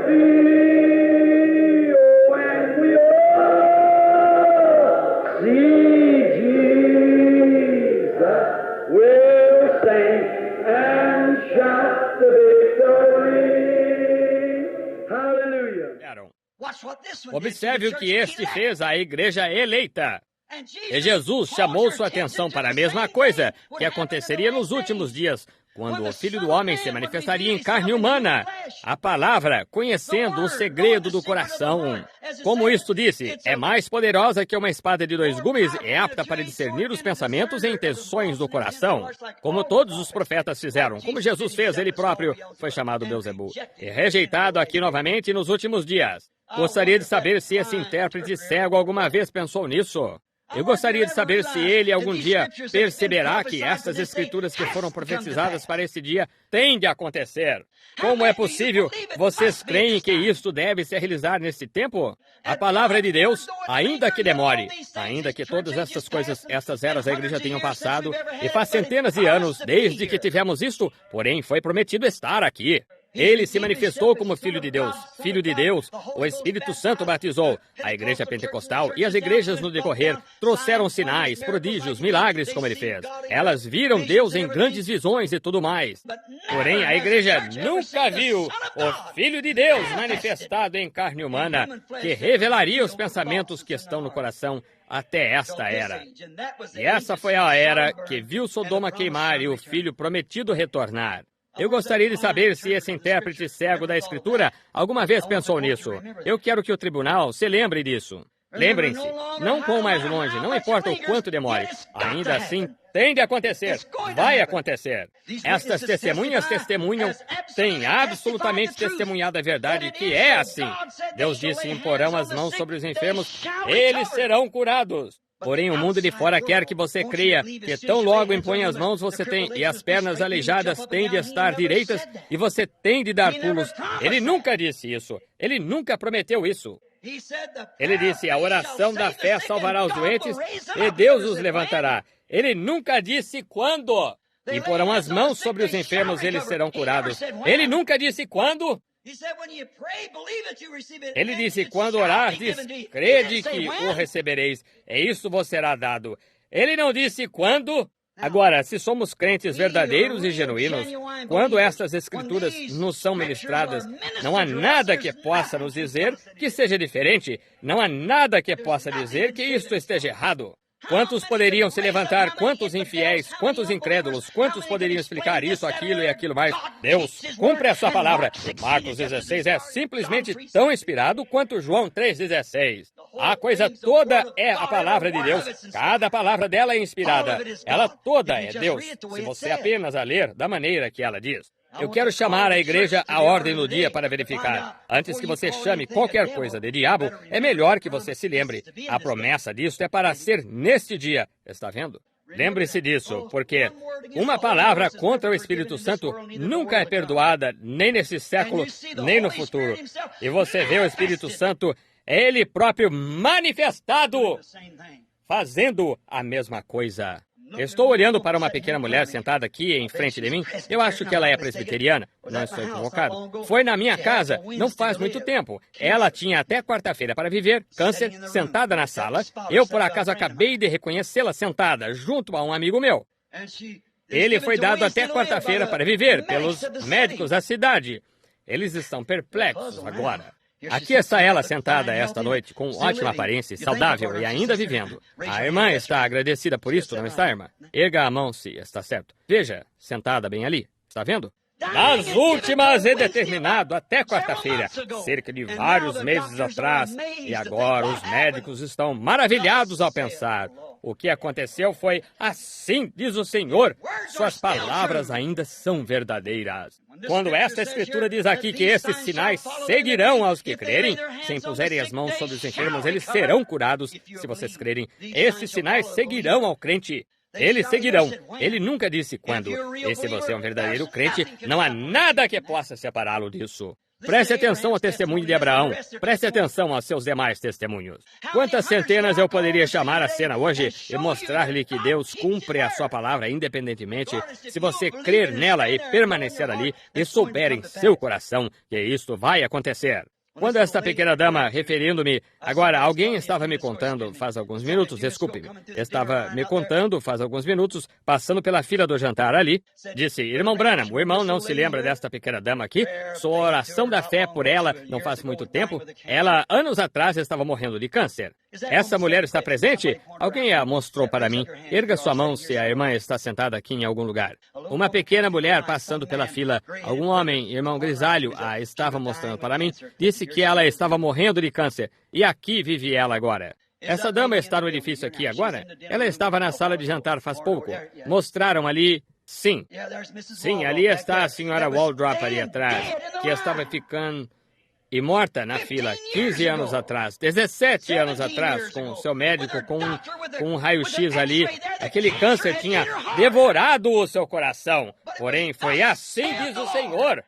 see, oh, and we all see Jesus, we'll sing and shout the victory. Hallelujah. Observe o que este fez à igreja eleita. E Jesus chamou sua atenção para a mesma coisa que aconteceria nos últimos dias, quando o Filho do Homem se manifestaria em carne humana. A palavra, conhecendo o segredo do coração. Como isto disse, é mais poderosa que uma espada de 2 gumes e é apta para discernir os pensamentos e intenções do coração. Como todos os profetas fizeram, como Jesus fez, ele próprio foi chamado Beelzebul. E rejeitado aqui novamente nos últimos dias. Gostaria de saber se esse intérprete cego alguma vez pensou nisso. Eu gostaria de saber se ele algum dia perceberá que estas escrituras que foram profetizadas para esse dia têm de acontecer. Como é possível? Vocês creem que isto deve se realizar nesse tempo? A palavra de Deus, ainda que demore, ainda que todas estas coisas, estas eras da igreja tenham passado, e faz centenas de anos desde que tivemos isto, porém foi prometido estar aqui. Ele se manifestou como Filho de Deus. Filho de Deus, o Espírito Santo batizou. A igreja pentecostal e as igrejas no decorrer trouxeram sinais, prodígios, milagres como ele fez. Elas viram Deus em grandes visões e tudo mais. Porém, a igreja nunca viu o Filho de Deus manifestado em carne humana, que revelaria os pensamentos que estão no coração até esta era. E essa foi a era que viu Sodoma queimar e o Filho prometido retornar. Eu gostaria de saber se esse intérprete cego da Escritura alguma vez pensou nisso. Eu quero que o tribunal se lembre disso. Lembrem-se, não quão mais longe, não importa o quanto demore. Ainda assim, tem de acontecer. Vai acontecer. Estas testemunhas testemunham, têm absolutamente testemunhado a verdade que é assim. Deus disse, imporão as mãos sobre os enfermos, eles serão curados. Porém, o mundo de fora quer que você creia que tão logo impõe as mãos você tem, e as pernas aleijadas têm de estar direitas, e você tem de dar pulos. Ele nunca disse isso. Ele nunca prometeu isso. Ele disse, a oração da fé salvará os doentes, e Deus os levantará. Ele nunca disse quando. Imporão as mãos sobre os enfermos, eles serão curados. Ele nunca disse quando. Ele disse, quando orardes, crede que o recebereis, e isso vos será dado. Ele não disse quando. Agora, se somos crentes verdadeiros e genuínos, quando estas escrituras nos são ministradas, não há nada que possa nos dizer que seja diferente. Não há nada que possa dizer que isto esteja errado. Quantos poderiam se levantar? Quantos infiéis? Quantos incrédulos? Quantos poderiam explicar isso, aquilo e aquilo mais? Deus, cumpre a sua palavra. E Marcos 16 é simplesmente tão inspirado quanto João 3,16. A coisa toda é a palavra de Deus. Cada palavra dela é inspirada. Ela toda é Deus, se você apenas a ler da maneira que ela diz. Eu quero chamar a igreja à ordem do dia para verificar. Antes que você chame qualquer coisa de diabo, é melhor que você se lembre. A promessa disso é para ser neste dia. Está vendo? Lembre-se disso, porque uma palavra contra o Espírito Santo nunca é perdoada, nem nesse século, nem no futuro. E você vê o Espírito Santo, ele próprio manifestado, fazendo a mesma coisa. Estou olhando para uma pequena mulher sentada aqui em frente de mim. Eu acho que ela é presbiteriana. Não estou equivocado. Foi na minha casa, não faz muito tempo. Ela tinha até quarta-feira para viver, câncer, sentada na sala. Eu, por acaso, acabei de reconhecê-la sentada junto a um amigo meu. Ele foi dado até quarta-feira para viver pelos médicos da cidade. Eles estão perplexos agora. Aqui está ela sentada esta noite, com ótima aparência, saudável e ainda vivendo. A irmã está agradecida por isto, não está, irmã? Erga a mão se está certo. Veja, sentada bem ali. Está vendo? Nas últimas é determinado até quarta-feira, cerca de vários meses atrás. E agora os médicos estão maravilhados ao pensar. O que aconteceu foi, assim diz o Senhor, suas palavras ainda são verdadeiras. Quando esta Escritura diz aqui que esses sinais seguirão aos que crerem, se impuserem as mãos sobre os enfermos, eles serão curados, se vocês crerem. Esses sinais seguirão ao crente. Eles seguirão. Ele nunca disse quando. E se você é um verdadeiro crente, não há nada que possa separá-lo disso. Preste atenção ao testemunho de Abraão. Preste atenção aos seus demais testemunhos. Quantas centenas eu poderia chamar à cena hoje e mostrar-lhe que Deus cumpre a sua palavra independentemente se você crer nela e permanecer ali e souber em seu coração que isto vai acontecer. Quando esta pequena dama, referindo-me... Agora, alguém estava me contando faz alguns minutos, desculpe-me. Estava me contando faz alguns minutos, passando pela fila do jantar ali, disse, irmão Branham, o irmão não se lembra desta pequena dama aqui? Sua oração da fé por ela não faz muito tempo. Ela, anos atrás, estava morrendo de câncer. Essa mulher está presente? Alguém a mostrou para mim. Erga sua mão se a irmã está sentada aqui em algum lugar. Uma pequena mulher passando pela fila. Algum homem, irmão grisalho, a estava mostrando para mim. Disse que ela estava morrendo de câncer. E aqui vive ela agora. Essa dama está no edifício aqui agora? Ela estava na sala de jantar faz pouco. Mostraram ali... Sim. Sim, ali está a senhora Waldrop ali atrás, que estava ficando... e morta na fila 15 anos atrás, 17 anos atrás, com o seu médico, com um raio-x ali. Aquele câncer tinha devorado o seu coração. Porém, foi assim, diz o Senhor.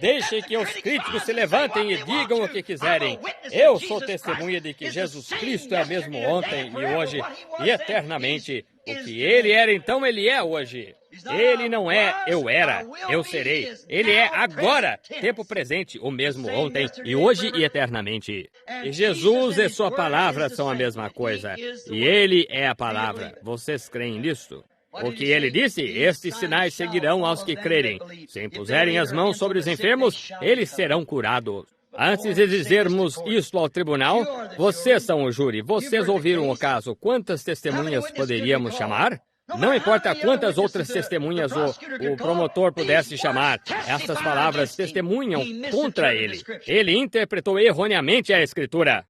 Deixem que os críticos se levantem e digam o que quiserem. Eu sou testemunha de que Jesus Cristo é mesmo ontem e hoje e eternamente. O que Ele era, então Ele é hoje. Ele não é, eu era, eu serei. Ele é agora, tempo presente, o mesmo ontem e hoje e eternamente. E Jesus e sua palavra são a mesma coisa. E Ele é a palavra. Vocês creem nisso? O que ele disse? Estes sinais seguirão aos que crerem. Se impuserem as mãos sobre os enfermos, eles serão curados. Antes de dizermos isto ao tribunal, vocês são o júri. Vocês ouviram o caso. Quantas testemunhas poderíamos chamar? Não importa quantas outras testemunhas o promotor pudesse chamar, estas palavras testemunham contra ele. Ele interpretou erroneamente a Escritura.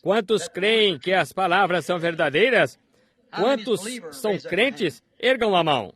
Quantos creem que as palavras são verdadeiras? Quantos são crentes? Ergam a mão.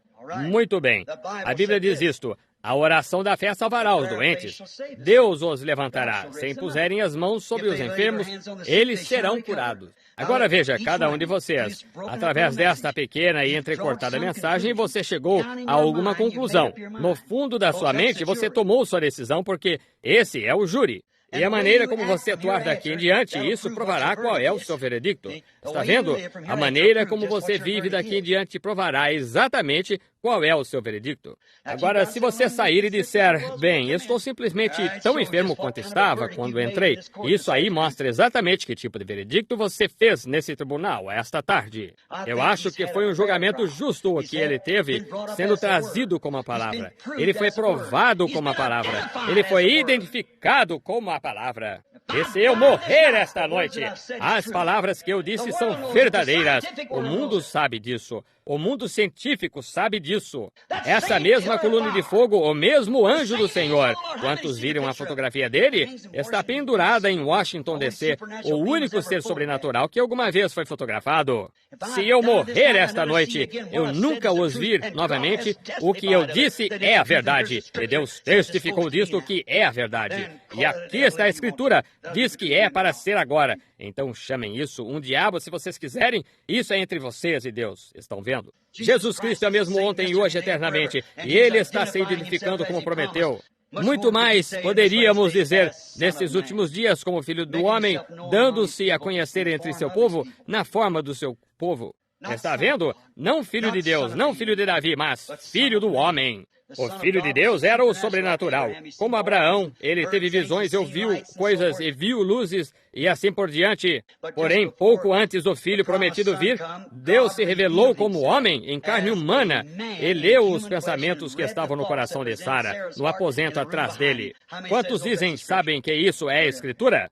Muito bem. A Bíblia diz isto. A oração da fé salvará os doentes. Deus os levantará. Se impuserem as mãos sobre os enfermos, eles serão curados. Agora veja, cada um de vocês, através desta pequena e entrecortada mensagem, você chegou a alguma conclusão. No fundo da sua mente, você tomou sua decisão porque esse é o júri. E a maneira como você atuar daqui em diante, isso provará qual é o seu veredicto. Está vendo? A maneira como você vive daqui em diante provará exatamente qual é o seu veredicto. Agora, se você sair e disser, bem, estou simplesmente tão enfermo quanto estava quando entrei, isso aí mostra exatamente que tipo de veredicto você fez nesse tribunal esta tarde. Eu acho que foi um julgamento justo o que ele teve, sendo trazido como a palavra. Ele foi provado como a palavra. Ele foi identificado como a palavra. E se eu morrer esta noite, as palavras que eu disse são verdadeiras. O mundo sabe disso. O mundo científico sabe disso. Essa mesma coluna de fogo, o mesmo anjo do Senhor, quantos viram a fotografia dele, está pendurada em Washington, D.C., o único ser sobrenatural que alguma vez foi fotografado. Se eu morrer esta noite, eu nunca os vir novamente, o que eu disse é a verdade. E Deus testificou disso que é a verdade. E aqui está a Escritura, diz que é para ser agora. Então chamem isso um diabo se vocês quiserem. Isso é entre vocês e Deus. Estão vendo? Jesus Cristo é mesmo ontem e hoje eternamente. E Ele está se identificando como prometeu. Muito mais poderíamos dizer nesses últimos dias como Filho do Homem, dando-se a conhecer entre seu povo na forma do seu povo. Está vendo? Não filho de Deus, não filho de Davi, mas filho do homem. O Filho de Deus era o sobrenatural. Como Abraão, ele teve visões e ouviu coisas e viu luzes e assim por diante. Porém, pouco antes do Filho prometido vir, Deus se revelou como homem em carne humana e leu os pensamentos que estavam no coração de Sara, no aposento atrás dele. Quantos dizem, sabem que isso é a Escritura?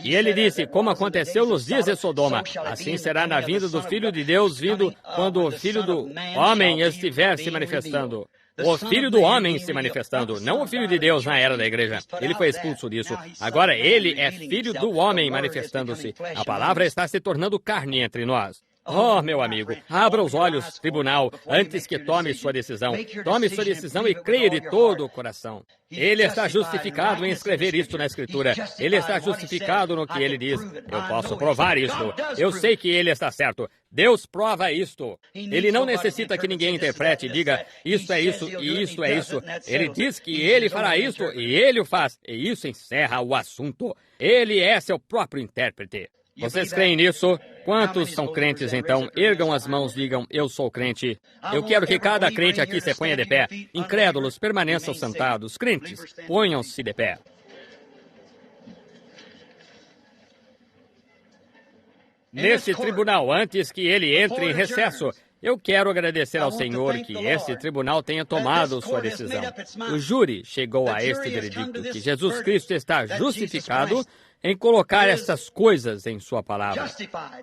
E ele disse, como aconteceu nos dias de Sodoma, assim será na vinda do Filho de Deus, vindo quando o Filho do homem estiver se manifestando. O Filho do Homem se manifestando, não o Filho de Deus na era da igreja. Ele foi expulso disso. Agora ele é Filho do Homem manifestando-se. A palavra está se tornando carne entre nós. Oh, meu amigo, abra os olhos, tribunal, antes que tome sua decisão. Tome sua decisão e creia de todo o coração. Ele está justificado em escrever isto na Escritura. Ele está justificado no que ele diz. Eu posso provar isto. Eu sei que ele está certo. Deus prova isto. Ele não necessita que ninguém interprete e diga, isto é isso e isto é isso. Ele diz que ele fará isto e ele o faz. E isso encerra o assunto. Ele é seu próprio intérprete. Vocês creem nisso? Quantos são crentes, então? Ergam as mãos, digam, eu sou crente. Eu quero que cada crente aqui se ponha de pé. Incrédulos, permaneçam sentados. Crentes, ponham-se de pé. Nesse tribunal, antes que ele entre em recesso, eu quero agradecer ao Senhor que este tribunal tenha tomado sua decisão. O júri chegou a este veredicto, que Jesus Cristo está justificado em colocar estas coisas em sua palavra.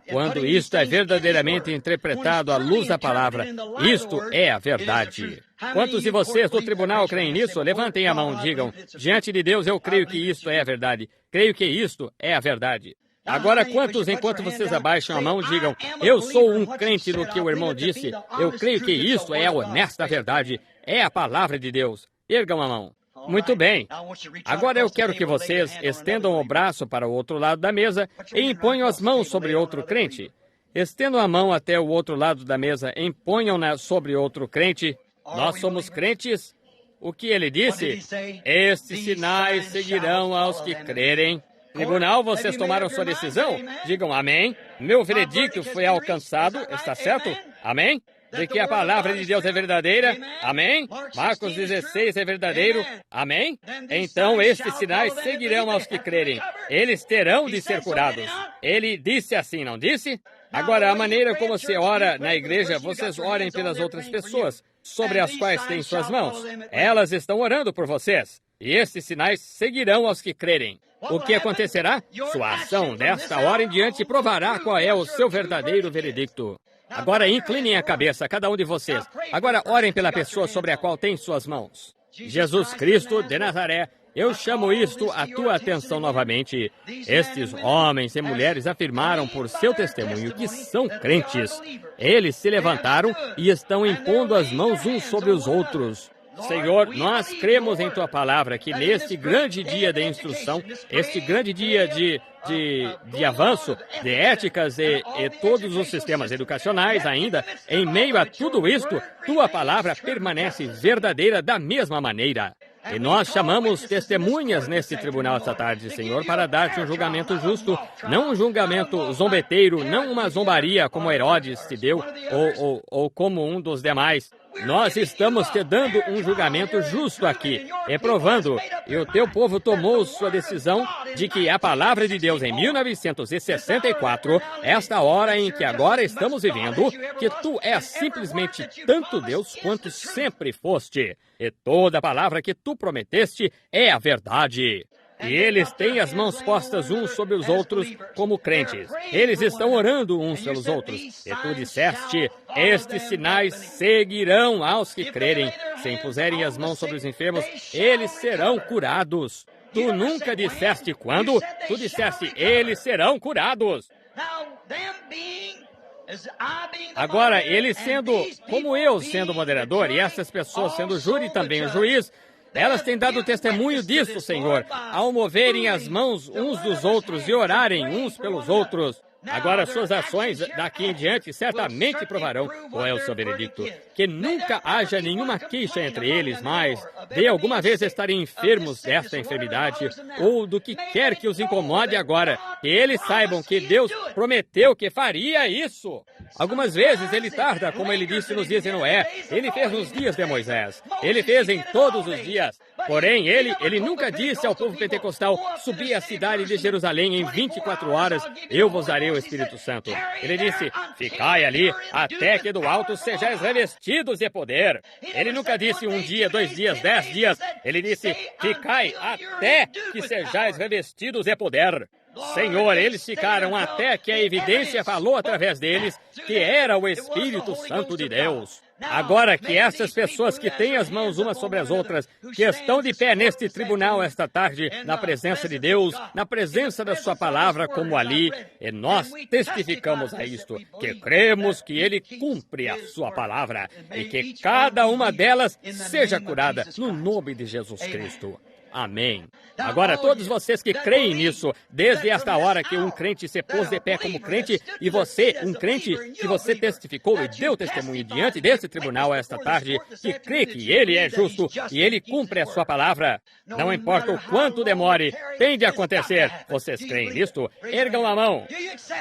Quando isto é verdadeiramente interpretado à luz da palavra, isto é a verdade. Quantos de vocês do tribunal creem nisso? Levantem a mão, digam, diante de Deus eu creio que isto é a verdade. Creio que isto é a verdade. Agora, quantos, enquanto vocês abaixam a mão, digam, eu sou um crente no que o irmão disse, eu creio que isto é a honesta verdade, é a palavra de Deus. Ergam a mão. Muito bem. Agora eu quero que vocês estendam o braço para o outro lado da mesa e imponham as mãos sobre outro crente. Estendam a mão até o outro lado da mesa e imponham-na sobre outro crente. Nós somos crentes. O que ele disse? Estes sinais seguirão aos que crerem. Tribunal, vocês tomaram sua decisão? Digam amém. Meu veredicto foi alcançado, está certo? Amém? De que a palavra de Deus é verdadeira? Amém? Marcos 16 é verdadeiro? Amém? Então estes sinais seguirão aos que crerem. Eles terão de ser curados. Ele disse assim, não disse? Agora, a maneira como você ora na igreja, vocês orem pelas outras pessoas, sobre as quais têm suas mãos. Elas estão orando por vocês. E estes sinais seguirão aos que crerem. O que acontecerá? Sua ação desta hora em diante provará qual é o seu verdadeiro veredicto. Agora inclinem a cabeça, cada um de vocês. Agora orem pela pessoa sobre a qual tem suas mãos. Jesus Cristo de Nazaré, eu chamo isto à tua atenção novamente. Estes homens e mulheres afirmaram por seu testemunho que são crentes. Eles se levantaram e estão impondo as mãos uns sobre os outros. Senhor, nós cremos em Tua palavra que neste grande dia de instrução, este grande dia de avanço, de éticas e todos os sistemas educacionais ainda, em meio a tudo isto, Tua palavra permanece verdadeira da mesma maneira. E nós chamamos testemunhas neste tribunal esta tarde, Senhor, para dar-te um julgamento justo, não um julgamento zombeteiro, não uma zombaria como Herodes te deu, ou como um dos demais. Nós estamos te dando um julgamento justo aqui, reprovando, e o teu povo tomou sua decisão de que a palavra de Deus em 1964, esta hora em que agora estamos vivendo, que tu és simplesmente tanto Deus quanto sempre foste, e toda a palavra que tu prometeste é a verdade. E eles têm as mãos postas uns sobre os outros como crentes. Eles estão orando uns pelos outros. E tu disseste, estes sinais seguirão aos que crerem. Se impuserem as mãos sobre os enfermos, eles serão curados. Tu nunca disseste quando? Tu disseste, eles serão curados. Agora, eles sendo, como eu sendo moderador, e essas pessoas sendo júri e também o juiz, elas têm dado testemunho disso, Senhor, ao moverem as mãos uns dos outros e orarem uns pelos outros. Agora, suas ações daqui em diante certamente provarão qual é o seu veredicto. Que nunca haja nenhuma queixa entre eles, mas de alguma vez estarem enfermos desta enfermidade ou do que quer que os incomode agora. Que eles saibam que Deus prometeu que faria isso. Algumas vezes ele tarda, como ele disse nos dias de Noé. Ele fez nos dias de Moisés. Ele fez em todos os dias. Porém, ele nunca disse ao povo pentecostal, subi à cidade de Jerusalém em 24 horas, eu vos darei o Espírito Santo. Ele disse, ficai ali até que do alto sejais revestidos de poder. Ele nunca disse 1 dia, 2 dias, 10 dias. Ele disse, ficai até que sejais revestidos de poder. Senhor, eles ficaram até que a evidência falou através deles que era o Espírito Santo de Deus. Agora que essas pessoas que têm as mãos umas sobre as outras, que estão de pé neste tribunal esta tarde, na presença de Deus, na presença da sua palavra, como ali, e nós testificamos a isto, que cremos que Ele cumpre a sua palavra, e que cada uma delas seja curada no nome de Jesus Cristo. Amém. Agora, todos vocês que creem nisso, desde esta hora que um crente se pôs de pé como crente, e você, um crente, que você testificou e deu testemunho diante desse tribunal esta tarde, que crê que Ele é justo e Ele cumpre a sua palavra, não importa o quanto demore, tem de acontecer. Vocês creem nisto? Ergam a mão.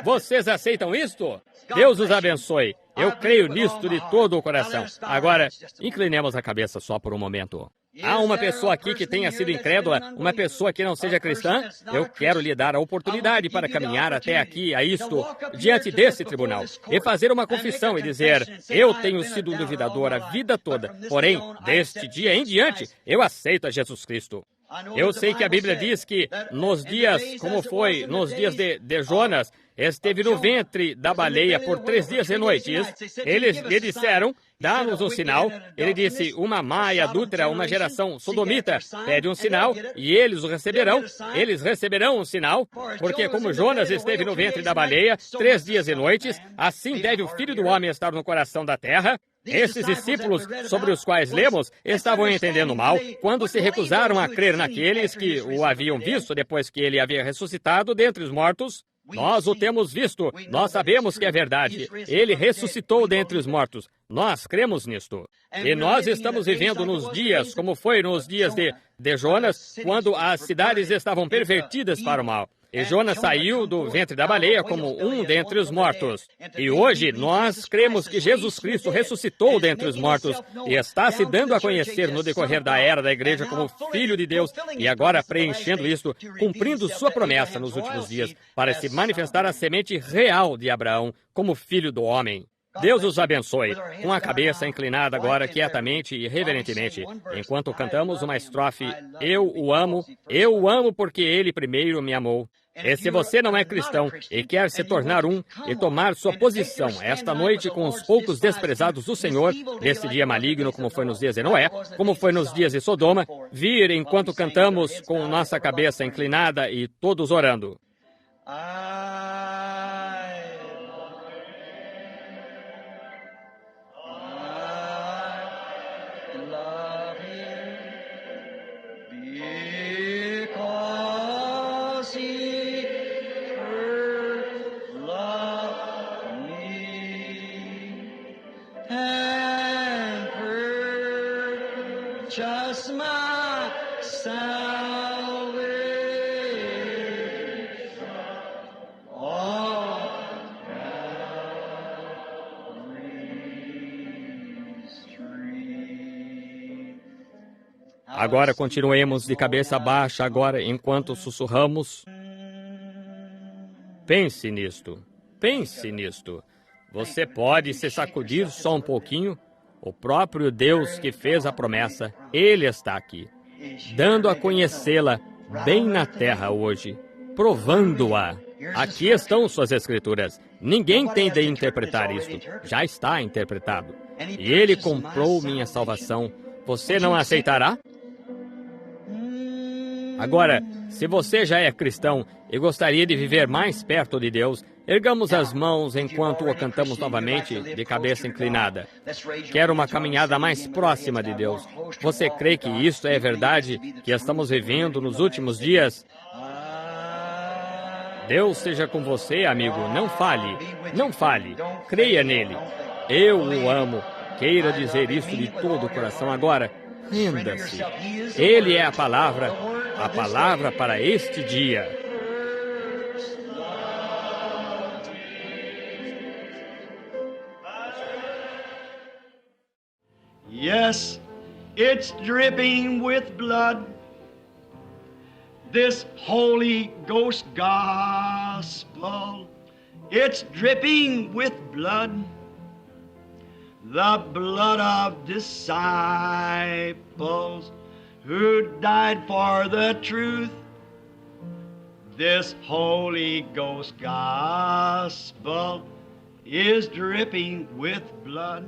Vocês aceitam isto? Deus os abençoe. Eu creio nisto de todo o coração. Agora, inclinemos a cabeça só por um momento. Há uma pessoa aqui que tenha sido incrédula, uma pessoa que não seja cristã? Eu quero lhe dar a oportunidade para caminhar até aqui, a isto, diante desse tribunal, e fazer uma confissão e dizer, eu tenho sido um duvidador a vida toda, porém, deste dia em diante, eu aceito a Jesus Cristo. Eu sei que a Bíblia diz que nos dias, como foi, nos dias de Jonas, esteve no ventre da baleia por 3 dias e noites. Eles lhe disseram, dá-nos um sinal. Ele disse, uma má e adúltera, uma geração sodomita, pede um sinal, e eles o receberão. Eles receberão um sinal, porque como Jonas esteve no ventre da baleia 3 dias e noites, assim deve o Filho do Homem estar no coração da terra. Esses discípulos, sobre os quais lemos, estavam entendendo mal quando se recusaram a crer naqueles que o haviam visto depois que ele havia ressuscitado dentre os mortos. Nós o temos visto, nós sabemos que é verdade. Ele ressuscitou dentre os mortos. Nós cremos nisto. E nós estamos vivendo nos dias, como foi nos dias de Jonas, quando as cidades estavam pervertidas para o mal. E Jonas saiu do ventre da baleia como um dentre os mortos. E hoje nós cremos que Jesus Cristo ressuscitou dentre os mortos e está se dando a conhecer no decorrer da era da igreja como Filho de Deus e agora preenchendo isto, cumprindo sua promessa nos últimos dias para se manifestar a semente real de Abraão como Filho do Homem. Deus os abençoe. Com a cabeça inclinada agora quietamente e reverentemente, enquanto cantamos uma estrofe, eu o amo porque ele primeiro me amou. E se você não é cristão e quer se tornar um e tomar sua posição esta noite com os poucos desprezados do Senhor, nesse dia maligno como foi nos dias de Noé, como foi nos dias de Sodoma, vir enquanto cantamos com nossa cabeça inclinada e todos orando. Agora continuemos de cabeça baixa agora enquanto sussurramos. Pense nisto. Pense nisto. Você pode se sacudir só um pouquinho? O próprio Deus que fez a promessa, Ele está aqui, dando a conhecê-la bem na terra hoje, provando-a. Aqui estão suas escrituras. Ninguém tem de interpretar isto. Já está interpretado. E Ele comprou minha salvação. Você não aceitará? Agora, se você já é cristão e gostaria de viver mais perto de Deus, ergamos as mãos enquanto o cantamos novamente, de cabeça inclinada. Quero uma caminhada mais próxima de Deus. Você crê que isto é verdade, que estamos vivendo nos últimos dias? Deus seja com você, amigo. Não fale. Não fale. Creia nele. Eu o amo. Queira dizer isso de todo o coração agora. Renda-se. Ele é a palavra para este dia. Yes, it's dripping with blood, this Holy Ghost gospel. It's dripping with blood, the blood of disciples who died for the truth. This Holy Ghost gospel is dripping with blood.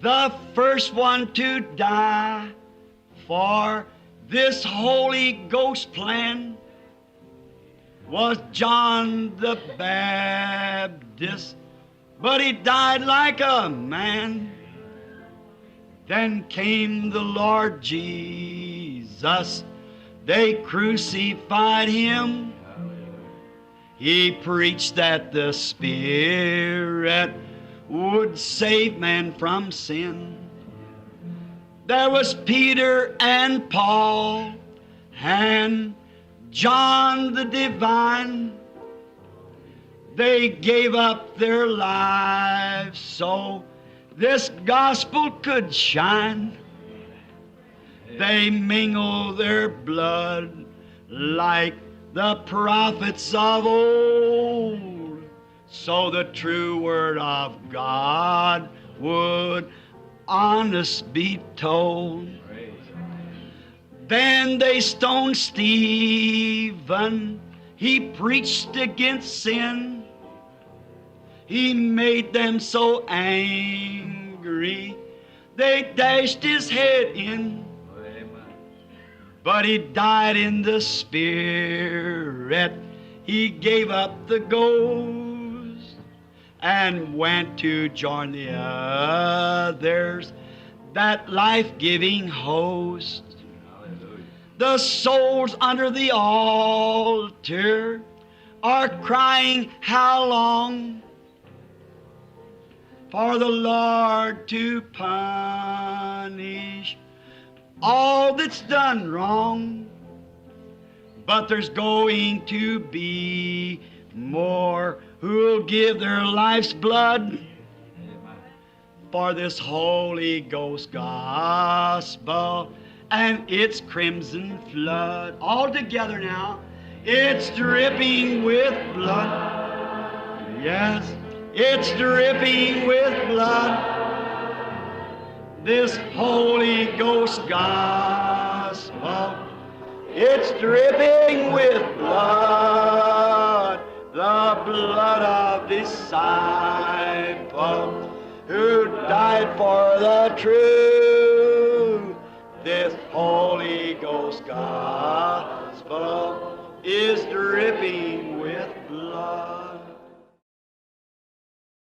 The first one to die for this Holy Ghost plan was John the Baptist, but he died like a man. Then came the Lord Jesus. They crucified him. He preached that the Spirit would save man from sin. There was Peter and Paul and John the Divine. They gave up their lives so this gospel could shine. They mingle their blood like the prophets of old, so the true word of God would honest be told. Then they stoned Stephen. He preached against sin. He made them so angry, they dashed his head in. But he died in the Spirit. He gave up the ghost and went to join the others, that life-giving host. The souls under the altar are crying, how long? For the Lord to punish all that's done wrong. But there's going to be more who'll give their life's blood for this Holy Ghost gospel and its crimson flood. All together now. It's dripping with blood. Yes, it's dripping with blood. This Holy Ghost gospel, it's dripping with blood, the blood of disciples who died for the truth. This Holy Ghost gospel is dripping with blood.